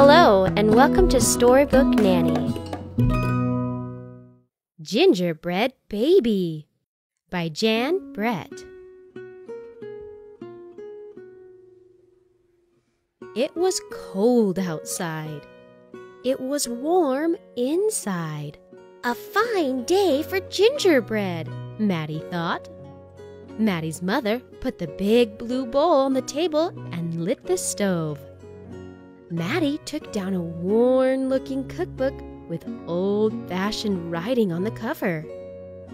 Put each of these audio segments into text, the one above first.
Hello, and welcome to Storybook Nanny. Gingerbread Baby by Jan Brett. It was cold outside. It was warm inside. A fine day for gingerbread, Maddie thought. Maddie's mother put the big blue bowl on the table and lit the stove. Maddie took down a worn-looking cookbook with old-fashioned writing on the cover.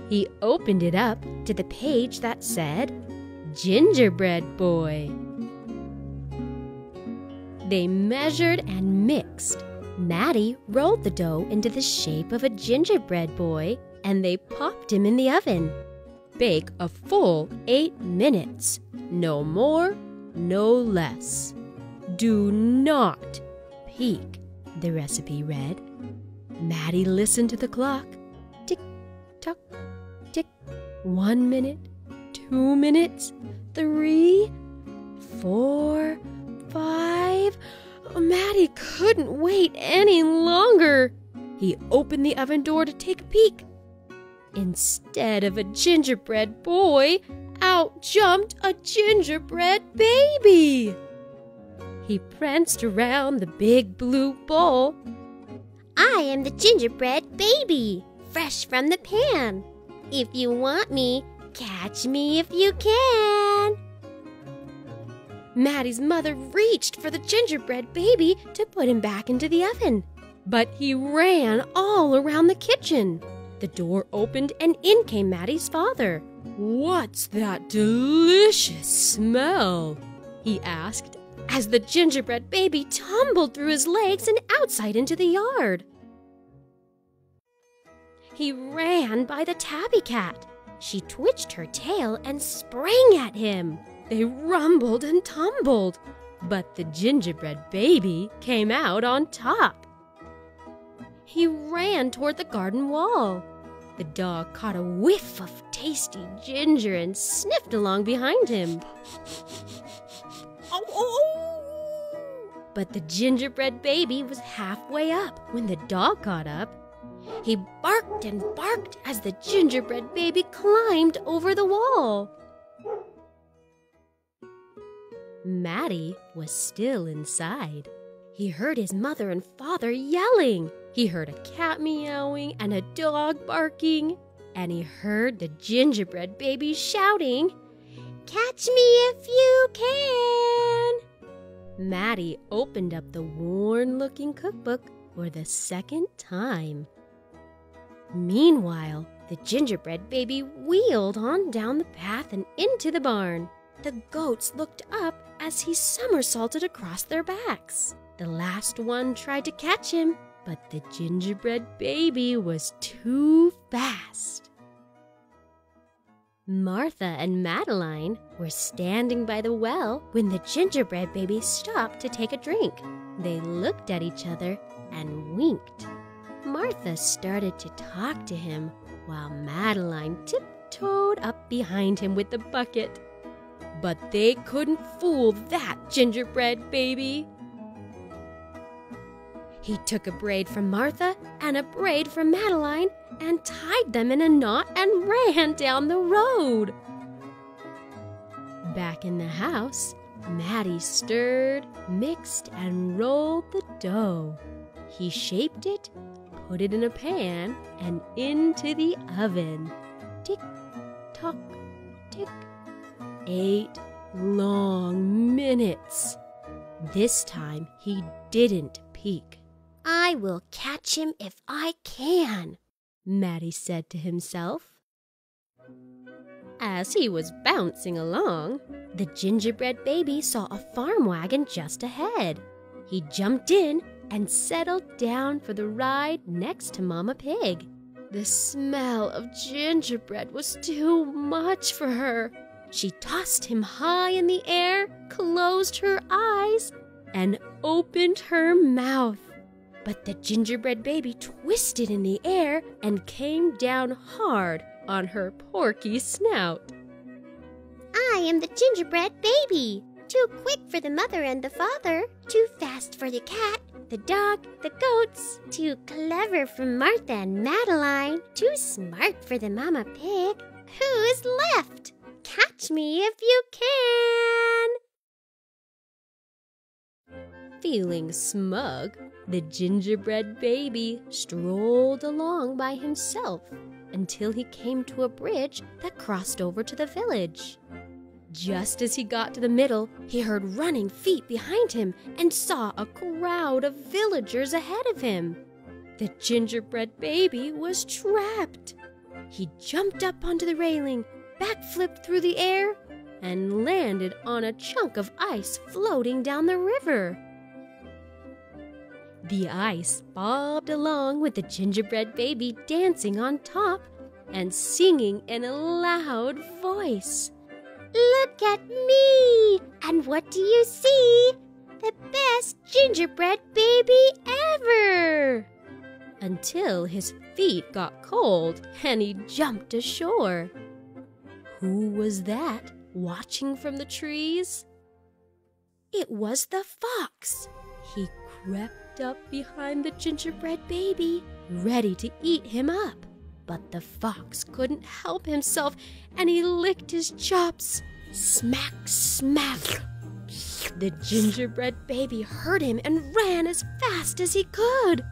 He opened it up to the page that said, Gingerbread Boy. They measured and mixed. Maddie rolled the dough into the shape of a gingerbread boy, and they popped him in the oven. Bake a full 8 minutes, no more, no less. Do not peek, the recipe read. Maddie listened to the clock. Tick, tock, tick. 1 minute, 2 minutes, 3, 4, 5. Maddie couldn't wait any longer. He opened the oven door to take a peek. Instead of a gingerbread boy, out jumped a gingerbread baby. He pranced around the big blue bowl. I am the gingerbread baby, fresh from the pan. If you want me, catch me if you can. Maddie's mother reached for the gingerbread baby to put him back into the oven, but he ran all around the kitchen. The door opened and in came Maddie's father. What's that delicious smell? He asked as the gingerbread baby tumbled through his legs and outside into the yard. He ran by the tabby cat. She twitched her tail and sprang at him. They rumbled and tumbled, but the gingerbread baby came out on top. He ran toward the garden wall. The dog caught a whiff of tasty ginger and sniffed along behind him. But the gingerbread baby was halfway up when the dog caught up. He barked and barked as the gingerbread baby climbed over the wall. Maddie was still inside. He heard his mother and father yelling. He heard a cat meowing and a dog barking. And he heard the gingerbread baby shouting, "Catch me if you can!" Maddie opened up the worn-looking cookbook for the second time. Meanwhile, the gingerbread baby wheeled on down the path and into the barn. The goats looked up as he somersaulted across their backs. The last one tried to catch him, but the gingerbread baby was too fast. Martha and Madeline were standing by the well when the gingerbread baby stopped to take a drink. They looked at each other and winked. Martha started to talk to him while Madeline tiptoed up behind him with the bucket. But they couldn't fool that gingerbread baby. He took a braid from Martha and a braid from Madeline and tied them in a knot and ran down the road. Back in the house, Maddie stirred, mixed, and rolled the dough. He shaped it, put it in a pan, and into the oven. Tick, tock, tick. 8 long minutes. This time he didn't peek. I will catch him if I can, Maddie said to himself. As he was bouncing along, the gingerbread baby saw a farm wagon just ahead. He jumped in and settled down for the ride next to Mama Pig. The smell of gingerbread was too much for her. She tossed him high in the air, closed her eyes, and opened her mouth. But the gingerbread baby twisted in the air and came down hard on her porky snout. I am the gingerbread baby, too quick for the mother and the father, too fast for the cat, the dog, the goats. Too clever for Martha and Madeline. Too smart for the Mama Pig. Who's left? Catch me if you can! Feeling smug, the gingerbread baby strolled along by himself until he came to a bridge that crossed over to the village. Just as he got to the middle, he heard running feet behind him and saw a crowd of villagers ahead of him. The gingerbread baby was trapped. He jumped up onto the railing, backflipped through the air, and landed on a chunk of ice floating down the river. The ice bobbed along with the gingerbread baby dancing on top and singing in a loud voice. Look at me! And what do you see? The best gingerbread baby ever! Until his feet got cold and he jumped ashore. Who was that watching from the trees? It was the fox. He crept up behind the gingerbread baby, ready to eat him up. But the fox couldn't help himself, and he licked his chops. Smack, smack. The gingerbread baby heard him and ran as fast as he could.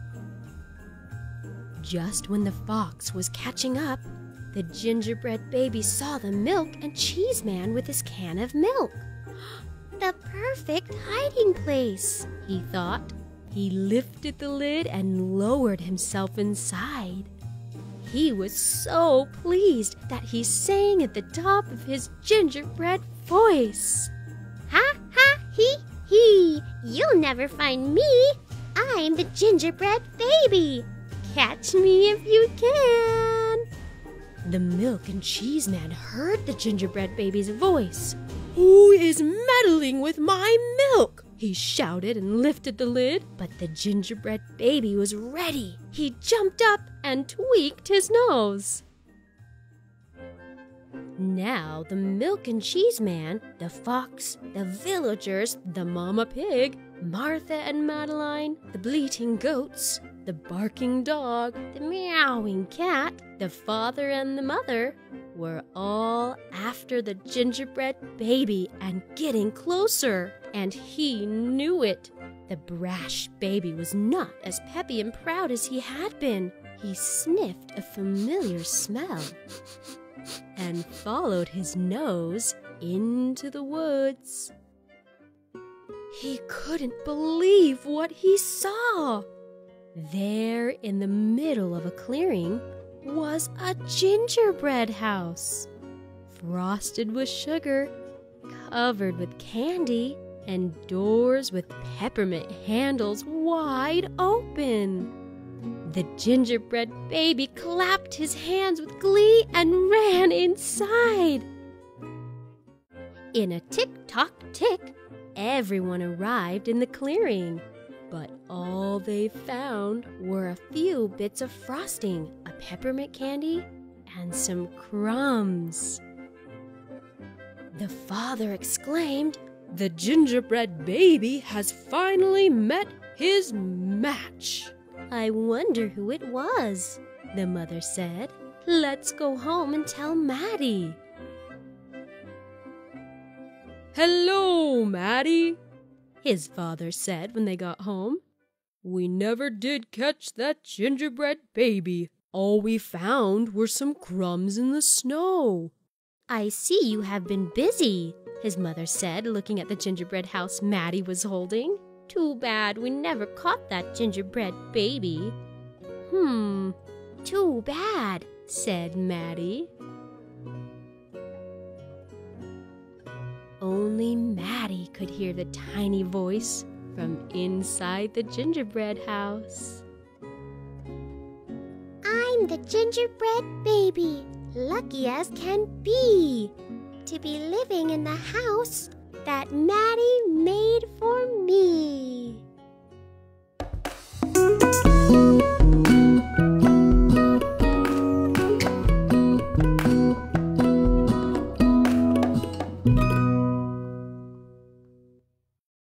Just when the fox was catching up, the gingerbread baby saw the milk and cheese man with his can of milk. The perfect hiding place, he thought. He lifted the lid and lowered himself inside. He was so pleased that he sang at the top of his gingerbread voice. Ha ha hee hee! You'll never find me! I'm the gingerbread baby! Catch me if you can! The milk and cheese man heard the gingerbread baby's voice. Who is meddling with my milk? He shouted and lifted the lid, but the gingerbread baby was ready. He jumped up and tweaked his nose. Now the milk and cheese man, the fox, the villagers, the Mama Pig, Martha and Madeline, the bleating goats, the barking dog, the meowing cat, the father and the mother were all after the gingerbread baby and getting closer, and he knew it. The brash baby was not as peppy and proud as he had been. He sniffed a familiar smell and followed his nose into the woods. He couldn't believe what he saw. There in the middle of a clearing was a gingerbread house, frosted with sugar, covered with candy, and doors with peppermint handles wide open. The gingerbread baby clapped his hands with glee and ran inside. In a tick-tock-tick, everyone arrived in the clearing, but all they found were a few bits of frosting, a peppermint candy, and some crumbs. The father exclaimed, "The gingerbread baby has finally met his match." "I wonder who it was," the mother said. "Let's go home and tell Maddie." "Hello, Maddie," his father said when they got home. "We never did catch that gingerbread baby. All we found were some crumbs in the snow." "I see you have been busy," his mother said, looking at the gingerbread house Maddie was holding. "Too bad we never caught that gingerbread baby." Too bad," said Maddie. Only Maddie could hear the tiny voice from inside the gingerbread house. "I'm the gingerbread baby, lucky as can be, to be living in the house that Maddie made